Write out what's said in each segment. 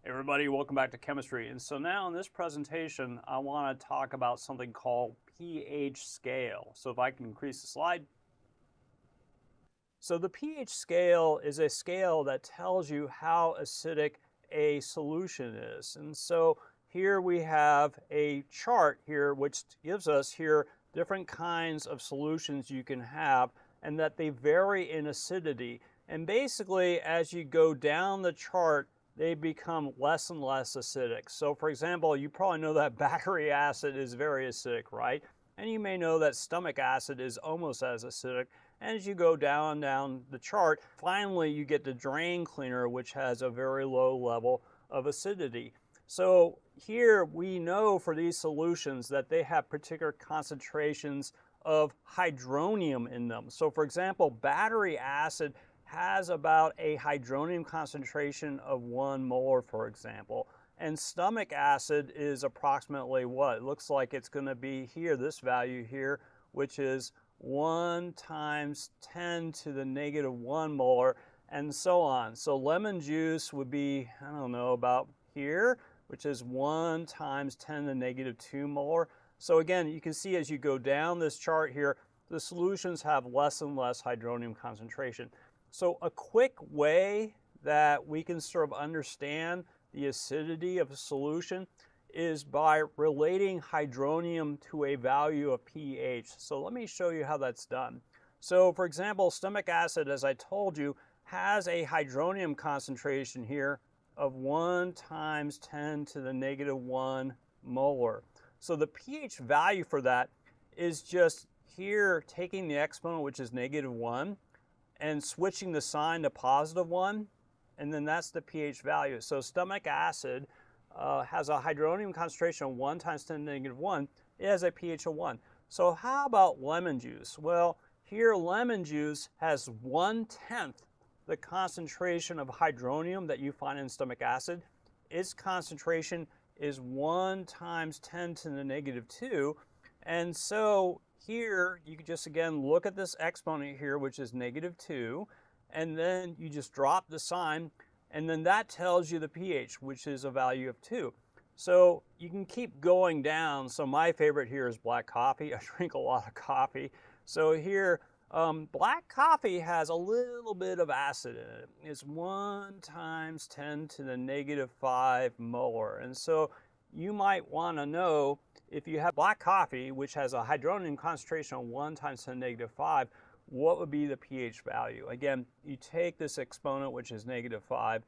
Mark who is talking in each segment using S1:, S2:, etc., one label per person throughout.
S1: Hey everybody, welcome back to chemistry. And so now in this presentation, I want to talk about something called pH scale. So if I can increase the slide. So the pH scale is a scale that tells you how acidic a solution is. And so here we have a chart here which gives us here different kinds of solutions you can have and that they vary in acidity. And basically as you go down the chart, they become less and less acidic. So for example, you probably know that battery acid is very acidic, right? And you may know that stomach acid is almost as acidic. And as you go down the chart, finally you get the drain cleaner, which has a very low level of acidity. So here we know for these solutions that they have particular concentrations of hydronium in them. So for example, battery acid has about a hydronium concentration of 1 molar, for example. And stomach acid is approximately what? It looks like it's going to be here, this value here, which is 1 times 10 to the negative 1 molar, and so on. So lemon juice would be, I don't know, about here, which is 1 times 10 to the negative 2 molar. So again, you can see as you go down this chart here, the solutions have less and less hydronium concentration. So a quick way that we can sort of understand the acidity of a solution is by relating hydronium to a value of pH. So let me show you how that's done. So for example, stomach acid, as I told you, has a hydronium concentration here of 1 times 10 to the negative 1 molar. So the pH value for that is just here taking the exponent, which is negative 1, and switching the sign to positive 1, and then that's the pH value. So stomach acid has a hydronium concentration of 1 times 10 to the negative 1. It has a pH of 1. So how about lemon juice? Well, here lemon juice has 1/10 the concentration of hydronium that you find in stomach acid. Its concentration is 1 times 10 to the negative 2. And so here you can just again look at this exponent here, which is negative 2, and then you just drop the sign, and then that tells you the pH, which is a value of 2. So you can keep going down. So my favorite here is black coffee. I drink a lot of coffee. So here, black coffee has a little bit of acid in it. It's 1 times 10 to the negative 5 molar. And so you might want to know if you have black coffee, which has a hydronium concentration of 1 times 10 to the negative 5, what would be the pH value? Again, you take this exponent, which is negative 5,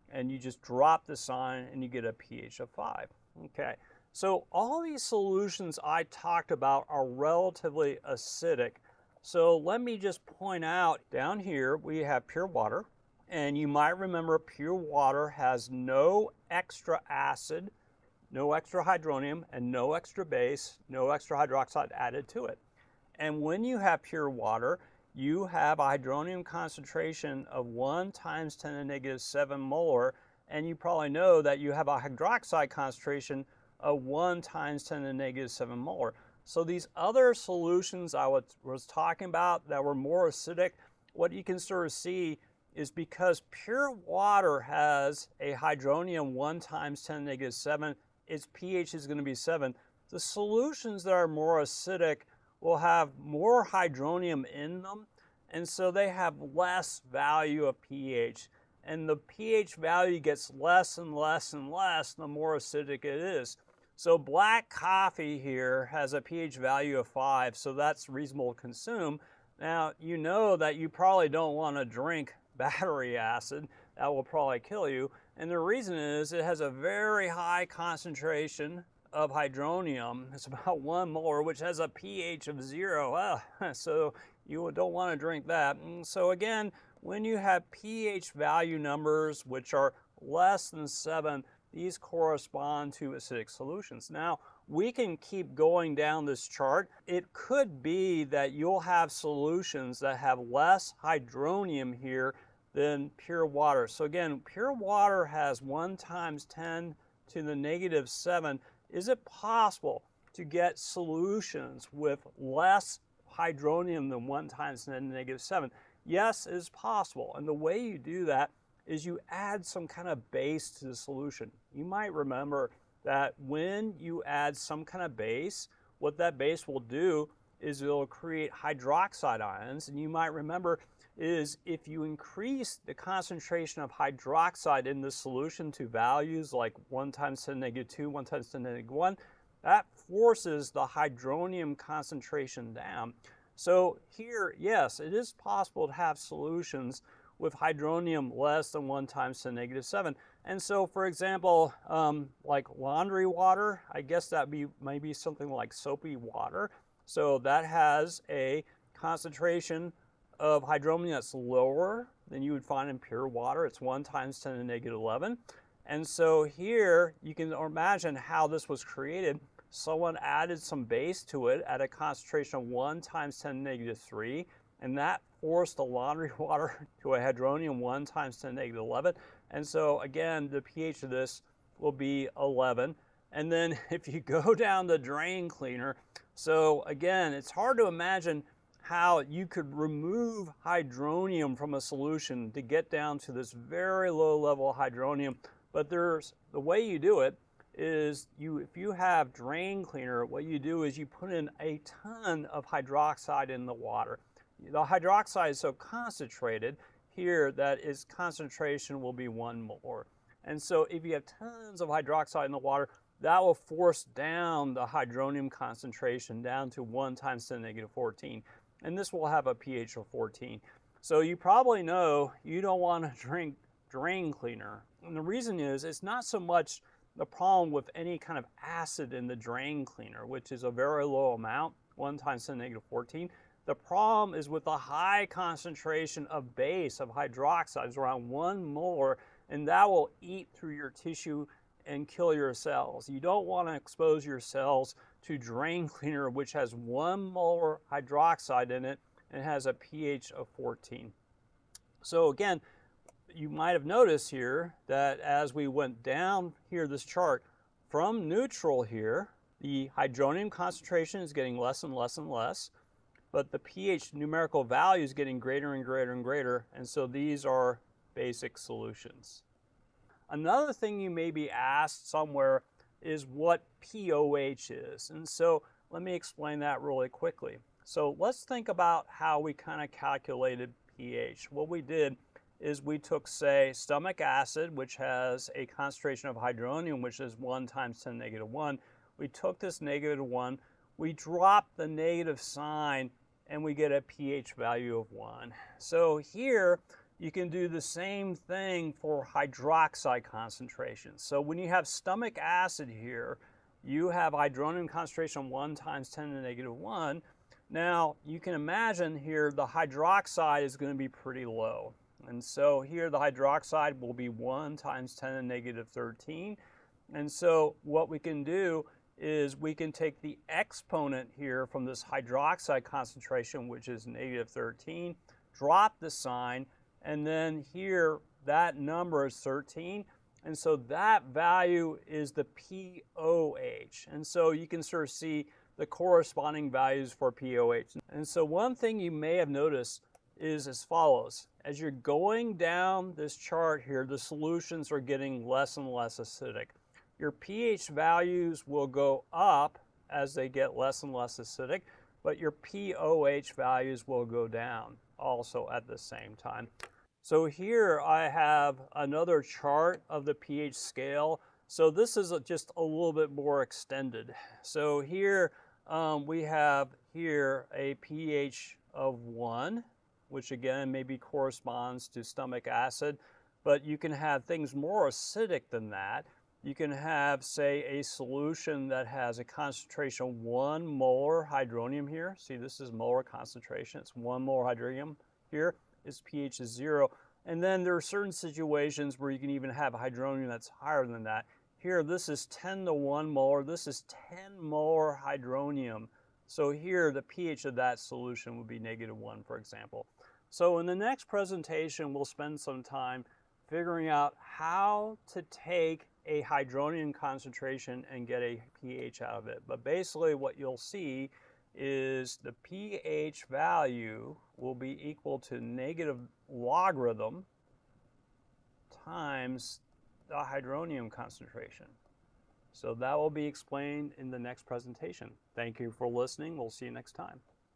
S1: and you just drop the sign and you get a pH of 5. Okay, so all these solutions I talked about are relatively acidic. So let me just point out down here we have pure water, and you might remember pure water has no extra acid, no extra hydronium, and no extra base, no extra hydroxide added to it. And when you have pure water, you have a hydronium concentration of 1 times 10 to the negative 7 molar, and you probably know that you have a hydroxide concentration of 1 times 10 to the negative 7 molar. So these other solutions I was talking about that were more acidic, what you can sort of see is because pure water has a hydronium 1 times 10 to the negative 7, its pH is going to be 7. The solutions that are more acidic will have more hydronium in them, and so they have less value of pH. And the pH value gets less and less and less the more acidic it is. So black coffee here has a pH value of 5, so that's reasonable to consume. Now, you know that you probably don't want to drink battery acid. That will probably kill you. And the reason is it has a very high concentration of hydronium. It's about 1 molar, which has a pH of 0. So you don't want to drink that. And so again, when you have pH value numbers which are less than 7, these correspond to acidic solutions. Now, we can keep going down this chart. It could be that you'll have solutions that have less hydronium here than pure water. So again, pure water has 1 times 10 to the negative 7. Is it possible to get solutions with less hydronium than 1 times 10 to the negative 7? Yes, it is possible. And the way you do that is you add some kind of base to the solution. You might remember that when you add some kind of base, what that base will do is it'll create hydroxide ions. And you might remember is if you increase the concentration of hydroxide in the solution to values like 1 times 10 to the negative 2, 1 times 10 to the negative 1, that forces the hydronium concentration down. So here, yes, it is possible to have solutions with hydronium less than 1 times 10 to the negative 7. And so, for example, like laundry water, I guess that might be something like soapy water. So that has a concentration of hydronium that's lower than you would find in pure water. It's 1 times 10 to the negative 11. And so here you can imagine how this was created. Someone added some base to it at a concentration of 1 times 10 to the negative 3, and that forced the laundry water to a hydronium 1 times 10 to the negative 11. And so again, the pH of this will be 11. And then if you go down the drain cleaner, so again, it's hard to imagine how you could remove hydronium from a solution to get down to this very low level of hydronium. But the way you do it is if you have drain cleaner, what you do is you put in a ton of hydroxide in the water. The hydroxide is so concentrated here that its concentration will be 1 mole. And so if you have tons of hydroxide in the water, that will force down the hydronium concentration down to 1 times 10 to the negative 14. And this will have a pH of 14. So you probably know you don't want to drink drain cleaner. And the reason is it's not so much the problem with any kind of acid in the drain cleaner, which is a very low amount, 1 times 10 to the negative 14. The problem is with the high concentration of base of hydroxide, it's around 1 molar, and that will eat through your tissue and kill your cells. You don't want to expose your cells to drain cleaner, which has 1 molar hydroxide in it and has a pH of 14. So again, you might have noticed here that as we went down here, this chart, from neutral here, the hydronium concentration is getting less and less and less, but the pH numerical value is getting greater and greater and greater, and so these are basic solutions. Another thing you may be asked somewhere is what pOH is, and so let me explain that really quickly. So let's think about how we kind of calculated pH. What we did is we took, say, stomach acid, which has a concentration of hydronium, which is 1 times 10 to the negative 1. We took this negative 1, we dropped the negative sign, and we get a pH value of 1. So here, you can do the same thing for hydroxide concentrations. So when you have stomach acid here, you have hydronium concentration 1 times 10 to the negative 1. Now, you can imagine here the hydroxide is going to be pretty low. And so here the hydroxide will be 1 times 10 to the negative 13. And so what we can do is we can take the exponent here from this hydroxide concentration, which is negative 13, drop the sign, and then here that number is 13. And so that value is the pOH. And so you can sort of see the corresponding values for pOH. And so one thing you may have noticed is as follows. As you're going down this chart here, the solutions are getting less and less acidic. Your pH values will go up as they get less and less acidic, but your pOH values will go down also at the same time. So here I have another chart of the pH scale. So this is just a little bit more extended. So here we have here a pH of 1, which again maybe corresponds to stomach acid, but you can have things more acidic than that. You can have, say, a solution that has a concentration of 1 molar hydronium here. See, this is molar concentration. It's 1 molar hydronium here. Its pH is 0. And then there are certain situations where you can even have hydronium that's higher than that. Here, this is 10 to 1 molar. This is 10 molar hydronium. So here, the pH of that solution would be -1, for example. So in the next presentation, we'll spend some time figuring out how to take a hydronium concentration and get a pH out of it. But basically what you'll see is the pH value will be equal to negative logarithm times the hydronium concentration. So that will be explained in the next presentation. Thank you for listening. We'll see you next time.